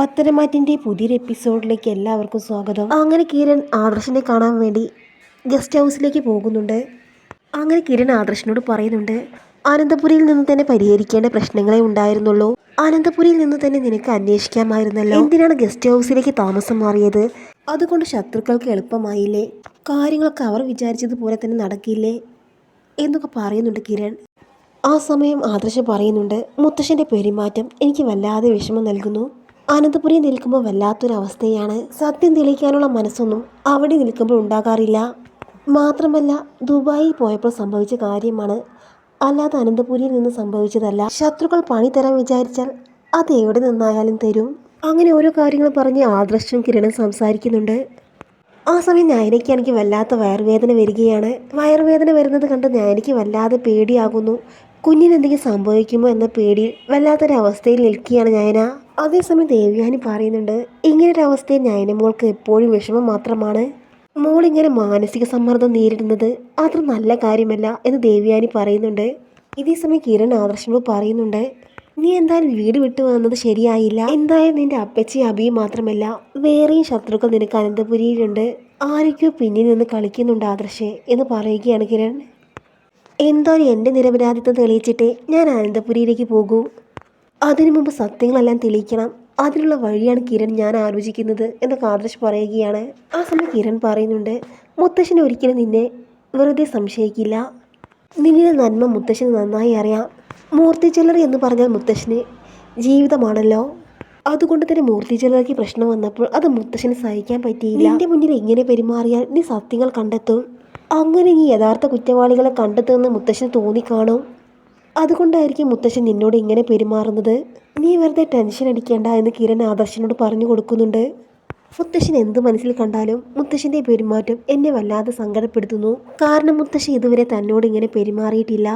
പത്തനംമാറ്റിൻ്റെ പുതിയൊരു എപ്പിസോഡിലേക്ക് എല്ലാവർക്കും സ്വാഗതം. അങ്ങനെ കിരൺ ആദർശിനെ കാണാൻ വേണ്ടി ഗസ്റ്റ് ഹൗസിലേക്ക് പോകുന്നുണ്ട്. അങ്ങനെ കിരൺ ആദർശിനോട് പറയുന്നുണ്ട്, അനന്തപുരിയിൽ നിന്ന് തന്നെ പരിഹരിക്കേണ്ട പ്രശ്നങ്ങളെ ഉണ്ടായിരുന്നുള്ളൂ. അനന്തപുരിയിൽ നിന്ന് തന്നെ നിനക്ക് അന്വേഷിക്കാമായിരുന്നല്ലോ. എന്തിനാണ് ഗസ്റ്റ് ഹൗസിലേക്ക് താമസം മാറിയത്? അതുകൊണ്ട് ശത്രുക്കൾക്ക് എളുപ്പമായില്ലേ? കാര്യങ്ങളൊക്കെ അവർ വിചാരിച്ചതുപോലെ തന്നെ നടക്കില്ലേ എന്നൊക്കെ പറയുന്നുണ്ട് കിരൺ. ആ സമയം ആദർശ് പറയുന്നുണ്ട്, മുത്തശ്ശൻ്റെ പെരുമാറ്റം എനിക്ക് വല്ലാതെ വിഷമം നൽകുന്നു. അനന്തപുരി നിൽക്കുമ്പോൾ വല്ലാത്തൊരവസ്ഥയാണ്. സത്യം തെളിയിക്കാനുള്ള മനസ്സൊന്നും അവിടെ നിൽക്കുമ്പോൾ ഉണ്ടാകാറില്ല. മാത്രമല്ല ദുബായിൽ പോയപ്പോൾ സംഭവിച്ച കാര്യമാണ്, അല്ലാതെ അനന്തപുരിയിൽ നിന്ന് സംഭവിച്ചതല്ല. ശത്രുക്കൾ പണി തരാൻ വിചാരിച്ചാൽ അത് എവിടെ നിന്നായാലും തരും. അങ്ങനെ ഓരോ കാര്യങ്ങൾ പറഞ്ഞ് ആദർശും കിരണും സംസാരിക്കുന്നുണ്ട്. ആ സമയം നയനയ്ക്കാണെങ്കിൽ വല്ലാത്ത വയറുവേദന വരികയാണ്. വയറുവേദന വരുന്നത് കണ്ട് നയനയ്ക്ക് വല്ലാതെ പേടിയാകുന്നു. കുഞ്ഞിന് എന്തെങ്കിലും സംഭവിക്കുമോ എന്ന പേടിയിൽ വല്ലാത്തൊരവസ്ഥയിൽ നിൽക്കുകയാണ് നയന. അതേസമയം ദേവ്യാനി പറയുന്നുണ്ട്, ഇങ്ങനൊരവസ്ഥയിൽ നയന മോൾക്ക് എപ്പോഴും വിഷമം മാത്രമാണ്. മോളിങ്ങനെ മാനസിക സമ്മർദ്ദം നേരിടുന്നത് അത്ര നല്ല കാര്യമല്ല എന്ന് ദേവ്യാനി പറയുന്നുണ്ട്. ഇതേസമയം കിരൺ ആദർശനോട് പറയുന്നുണ്ട്, നീ എന്തായാലും വീട് വിട്ടു വന്നത് ശരിയായില്ല. എന്തായാലും നിന്റെ അപ്പച്ചി അബിയും മാത്രമല്ല വേറെയും ശത്രുക്കൾ നിനക്ക് അനന്തപുരിയിലുണ്ട്. ആരൊക്കെയോ പിന്നിൽ നിന്ന് കളിക്കുന്നുണ്ട് ആദർശേ എന്ന് പറയുകയാണ് കിരൺ. എന്തായാലും എൻ്റെ നിരപരാധിത്വം തെളിയിച്ചിട്ടേ ഞാൻ അനന്തപുരിയിലേക്ക് പോകൂ. അതിനു മുമ്പ് സത്യങ്ങളെല്ലാം തെളിയിക്കണം. അതിനുള്ള വഴിയാണ് കിരൺ ഞാൻ ആലോചിക്കുന്നത് എന്നൊക്കെ ആദർശ് പറയുകയാണ്. ആ സമയം കിരൺ പറയുന്നുണ്ട്, മുത്തശ്ശന് ഒരിക്കലും നിന്നെ വെറുതെ സംശയിക്കില്ല. നിന്നിലെ നന്മ മുത്തശ്ശന് നന്നായി അറിയാം. മൂർത്തി ജ്വല്ലറി എന്ന് പറഞ്ഞാൽ മുത്തശ്ശന് ജീവിതമാണല്ലോ. അതുകൊണ്ട് തന്നെ മൂർത്തി ജ്വല്ലറിക്ക് പ്രശ്നം വന്നപ്പോൾ അത് മുത്തശ്ശന് സഹിക്കാൻ പറ്റിയില്ല. നിന്റെ മുന്നിൽ ഇങ്ങനെ പെരുമാറിയാൽ നീ സത്യങ്ങൾ കണ്ടെത്തും. അങ്ങനെ ഈ യഥാർത്ഥ കുറ്റവാളികളെ കണ്ടെത്തുമെന്ന് മുത്തശ്ശന് തോന്നിക്കാണും. അതുകൊണ്ടായിരിക്കും മുത്തശ്ശൻ നിന്നോട് ഇങ്ങനെ പെരുമാറുന്നത്. നീ വെറുതെ ടെൻഷൻ അടിക്കേണ്ട എന്ന് കിരൺ ആദർശനോട് പറഞ്ഞു കൊടുക്കുന്നുണ്ട്. മുത്തശ്ശൻ എന്ത് മനസ്സിൽ കണ്ടാലും മുത്തശ്ശൻ്റെ പെരുമാറ്റം എന്നെ വല്ലാതെ സങ്കടപ്പെടുത്തുന്നു. കാരണം മുത്തശ്ശൻ ഇതുവരെ തന്നോട് ഇങ്ങനെ പെരുമാറിയിട്ടില്ല.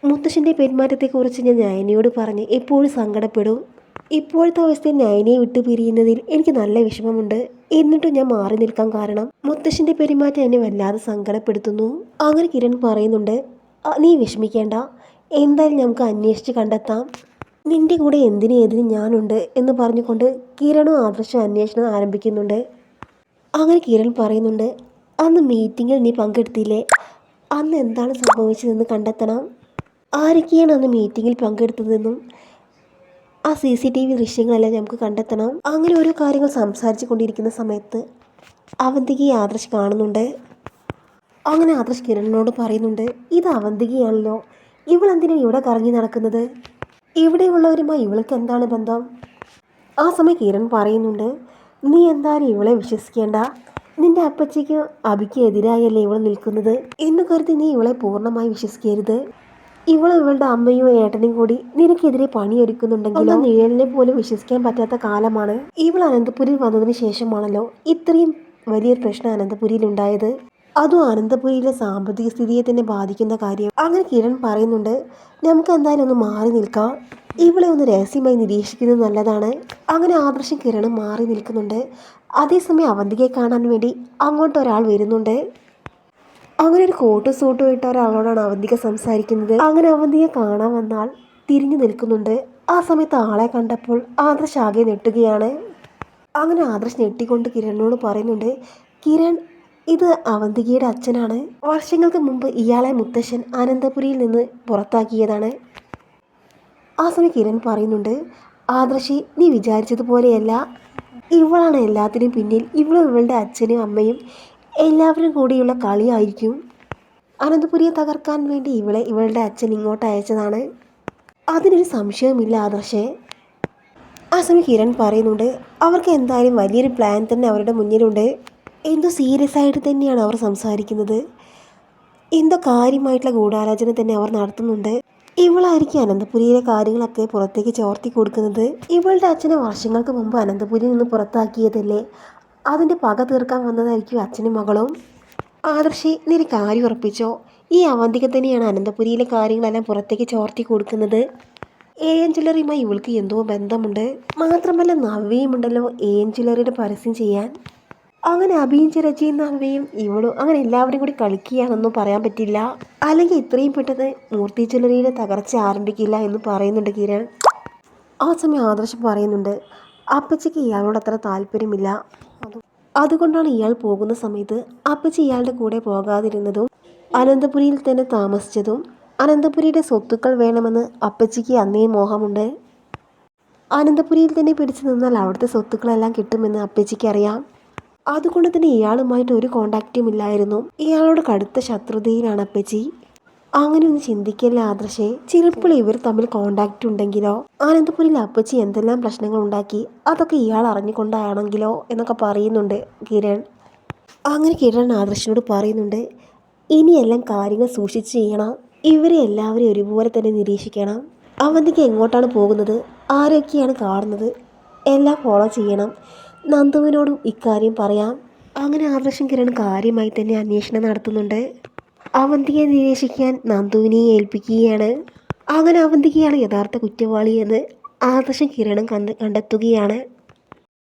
മുത്തശ്ശൻ്റെ പെരുമാറ്റത്തെക്കുറിച്ച് ഞാൻ നയനയോട് പറഞ്ഞ് എപ്പോഴും സങ്കടപ്പെടും. ഇപ്പോഴത്തെ അവസ്ഥയിൽ നയനയെ വിട്ടു പിരിയുന്നതിൽ എനിക്ക് നല്ല വിഷമമുണ്ട്. എന്നിട്ടും ഞാൻ മാറി നിൽക്കാൻ കാരണം മുത്തശ്ശൻ്റെ പെരുമാറ്റം എന്നെ വല്ലാതെ സങ്കടപ്പെടുത്തുന്നു. അങ്ങനെ കിരൺ പറയുന്നുണ്ട്, നീ വിഷമിക്കേണ്ട, എന്തായാലും നമുക്ക് അന്വേഷിച്ച് കണ്ടെത്താം. നിന്റെ കൂടെ എന്തിനും ഏതിനും ഞാനുണ്ട് എന്ന് പറഞ്ഞുകൊണ്ട് കിരണും ആദർശം അന്വേഷണം ആരംഭിക്കുന്നുണ്ട്. അങ്ങനെ കിരൺ പറയുന്നുണ്ട്, അന്ന് മീറ്റിങ്ങിൽ നീ പങ്കെടുത്തില്ലേ? അന്ന് എന്താണ് സംഭവിച്ചതെന്ന് കണ്ടെത്തണം. ആരൊക്കെയാണ് അന്ന് മീറ്റിങ്ങിൽ പങ്കെടുത്തതെന്നും ആ CCTV ദൃശ്യങ്ങളെല്ലാം നമുക്ക് കണ്ടെത്തണം. അങ്ങനെ ഓരോ കാര്യങ്ങൾ സംസാരിച്ചു കൊണ്ടിരിക്കുന്ന സമയത്ത് അവന്തികയെ ആദർശ് കാണുന്നുണ്ട്. അങ്ങനെ ആദർശ് കിരണിനോട് പറയുന്നുണ്ട്, ഇത് അവന്തികയാണല്ലോ, ഇവളെന്തിനാണ് ഇവിടെ കറങ്ങി നടക്കുന്നത്? ഇവിടെയുള്ളവരുമായി ഇവൾക്ക് എന്താണ് ബന്ധം? ആ സമയം കിരൺ പറയുന്നുണ്ട്, നീ എന്തായാലും ഇവളെ വിശ്വസിക്കേണ്ട. നിന്റെ അപ്പച്ചിക്ക് അബിക്ക് എതിരായല്ലേ ഇവൾ നിൽക്കുന്നത് എന്ന് കരുതി നീ ഇവളെ പൂർണ്ണമായി വിശ്വസിക്കരുത്. ഇവളും ഇവളുടെ അമ്മയും ഏട്ടനും കൂടി നിനക്കെതിരെ പണിയൊരുക്കുന്നുണ്ടെങ്കിലും നിഴലിനെ പോലും വിശ്വസിക്കാൻ പറ്റാത്ത കാലമാണ്. ഇവൾ അനന്തപുരിയിൽ വന്നതിന് ശേഷമാണല്ലോ ഇത്രയും വലിയൊരു പ്രശ്നം അനന്തപുരിയിൽ ഉണ്ടായത്. അതും അനന്തപുരിയിലെ സാമ്പത്തിക സ്ഥിതിയെ തന്നെ ബാധിക്കുന്ന കാര്യം. അങ്ങനെ കിരൺ പറയുന്നുണ്ട്, നമുക്ക് എന്തായാലും ഒന്ന് മാറി നിൽക്കാം. ഇവളെ ഒന്ന് രഹസ്യമായി നിരീക്ഷിക്കുന്നത് നല്ലതാണ്. അങ്ങനെ ആദർശം കിരണും മാറി നിൽക്കുന്നുണ്ട്. അതേസമയം അവന്തികയെ കാണാൻ വേണ്ടി അങ്ങോട്ട് ഒരാൾ വരുന്നുണ്ട്. അങ്ങനെ ഒരു കോട്ടും സൂട്ടും ഇട്ട ഒരാളോടാണ് അവന്തിക സംസാരിക്കുന്നത്. അങ്ങനെ അവന്തികയെ കാണാൻ വന്നാൽ തിരിഞ്ഞു നിൽക്കുന്നുണ്ട്. ആ സമയത്ത് ആളെ കണ്ടപ്പോൾ ആദർശ് ആകെ ഞെട്ടുകയാണ്. അങ്ങനെ ആദർശ് ഞെട്ടിക്കൊണ്ട് കിരണിനോട് പറയുന്നുണ്ട്, കിരൺ, ഇത് അവന്തികയുടെ അച്ഛനാണ്. വർഷങ്ങൾക്ക് മുമ്പ് ഇയാളെ മുത്തശ്ശൻ അനന്തപുരിയിൽ നിന്ന് പുറത്താക്കിയതാണ്. ആ സമയം കിരൺ പറയുന്നുണ്ട്, ആദർശി, നീ വിചാരിച്ചതുപോലെയല്ല. ഇവളാണ് എല്ലാത്തിനും പിന്നിൽ. ഇവളുടെ അച്ഛനും അമ്മയും എല്ലാവരും കൂടിയുള്ള കളിയായിരിക്കും. അനന്തപുരിയെ തകർക്കാൻ വേണ്ടി ഇവളുടെ അച്ഛൻ ഇങ്ങോട്ട് അയച്ചതാണ്. അതിനൊരു സംശയവുമില്ല ആദർശേ. ആ സമയം കിരൺ പറയുന്നുണ്ട്, അവർക്ക് എന്തായാലും വലിയൊരു പ്ലാൻ തന്നെ അവരുടെ മുന്നിലുണ്ട്. എന്തോ സീരിയസ് ആയിട്ട് തന്നെയാണ് അവർ സംസാരിക്കുന്നത്. എന്തോ കാര്യമായിട്ടുള്ള ഗൂഢാലോചന തന്നെ അവർ നടത്തുന്നുണ്ട്. ഇവളായിരിക്കും അനന്തപുരിയിലെ കാര്യങ്ങളൊക്കെ പുറത്തേക്ക് ചോർത്തി കൊടുക്കുന്നത്. ഇവളുടെ അച്ഛനെ വർഷങ്ങൾക്ക് മുമ്പ് അനന്തപുരിയിൽ നിന്ന് പുറത്താക്കിയതല്ലേ, അതിൻ്റെ പക തീർക്കാൻ വന്നതായിരിക്കും അച്ഛനും മകളും. ആദർശി, നീ കാര്യം ഉറപ്പിച്ചോ? ഈ അവന്തിക തന്നെയാണ് അനന്തപുരിയിലെ കാര്യങ്ങളെല്ലാം പുറത്തേക്ക് ചോർത്തി കൊടുക്കുന്നത്. AM ജ്വല്ലറിയുമായി ഇവൾക്ക് എന്തോ ബന്ധമുണ്ട്. മാത്രമല്ല നവ്യയുമുണ്ടല്ലോ AM ജ്വല്ലറിയുടെ പരസ്യം ചെയ്യാൻ. അങ്ങനെ അഭിയും ചിരച്ചിയും നവ്യയും ഇവളും അങ്ങനെ എല്ലാവരും കൂടി കളിക്കുകയാണെന്നും പറയാൻ പറ്റില്ല. അല്ലെങ്കിൽ ഇത്രയും പെട്ടെന്ന് മൂർത്തി ജ്വല്ലറിയുടെ തകർച്ച ആരംഭിക്കില്ല എന്ന് പറയുന്നുണ്ട് കിരൺ. ആ സമയം ആദർശ് പറയുന്നുണ്ട്, അപ്പച്ചിക്ക് ഇയാളോട് അത്ര താല്പര്യമില്ല. അതുകൊണ്ടാണ് ഇയാൾ പോകുന്ന സമയത്ത് അപ്പച്ചി ഇയാളുടെ കൂടെ പോകാതിരുന്നതും അനന്തപുരിയിൽ തന്നെ താമസിച്ചതും. അനന്തപുരിയുടെ സ്വത്തുക്കൾ വേണമെന്ന് അപ്പച്ചിക്ക് അന്നേ മോഹമുണ്ട്. അനന്തപുരിയിൽ തന്നെ പിടിച്ചു നിന്നാൽ അവിടുത്തെ സ്വത്തുക്കളെല്ലാം കിട്ടുമെന്ന് അപ്പച്ചിക്ക് അറിയാം. അതുകൊണ്ട് തന്നെ ഇയാളുമായിട്ട് ഒരു കോണ്ടാക്റ്റും ഇല്ലായിരുന്നു. ഇയാളോട് കടുത്ത ശത്രുതയിലാണ് അപ്പച്ചി. അങ്ങനെ ഒന്ന് ചിന്തിക്കല്ലേ ആദർശേ. ചിലപ്പോൾ ഇവർ തമ്മിൽ കോണ്ടാക്റ്റ് ഉണ്ടെങ്കിലോ, അനന്തപുരിയിൽ അപ്പച്ചി എന്തെല്ലാം പ്രശ്നങ്ങൾ ഉണ്ടാക്കി അതൊക്കെ ഇയാൾ അറിഞ്ഞുകൊണ്ടാണെങ്കിലോ എന്നൊക്കെ പറയുന്നുണ്ട് കിരൺ. അങ്ങനെ കിരൺ ആദർശിനോട് പറയുന്നുണ്ട്, ഇനിയെല്ലാം കാര്യങ്ങൾ സൂക്ഷിച്ച് ചെയ്യണം. ഇവരെ എല്ലാവരെയും ഒരുപോലെ തന്നെ നിരീക്ഷിക്കണം. അവന്തിക്ക് എങ്ങോട്ടാണ് പോകുന്നത്, ആരൊക്കെയാണ് കാണുന്നത്, എല്ലാം ഫോളോ ചെയ്യണം. നന്ദുവിനോടും ഇക്കാര്യം പറയാം. അങ്ങനെ ആദർശം കിരൺ കാര്യമായി തന്നെ അന്വേഷണം നടത്തുന്നുണ്ട്. അവന്തിയെ നിരീക്ഷിക്കാൻ നന്ദുവിനെ ഏൽപ്പിക്കുകയാണ്. അങ്ങനെ അവന്തികയാണ് യഥാർത്ഥ കുറ്റവാളി എന്ന് ആദർശം കിരണും കണ്ടെത്തുകയാണ്.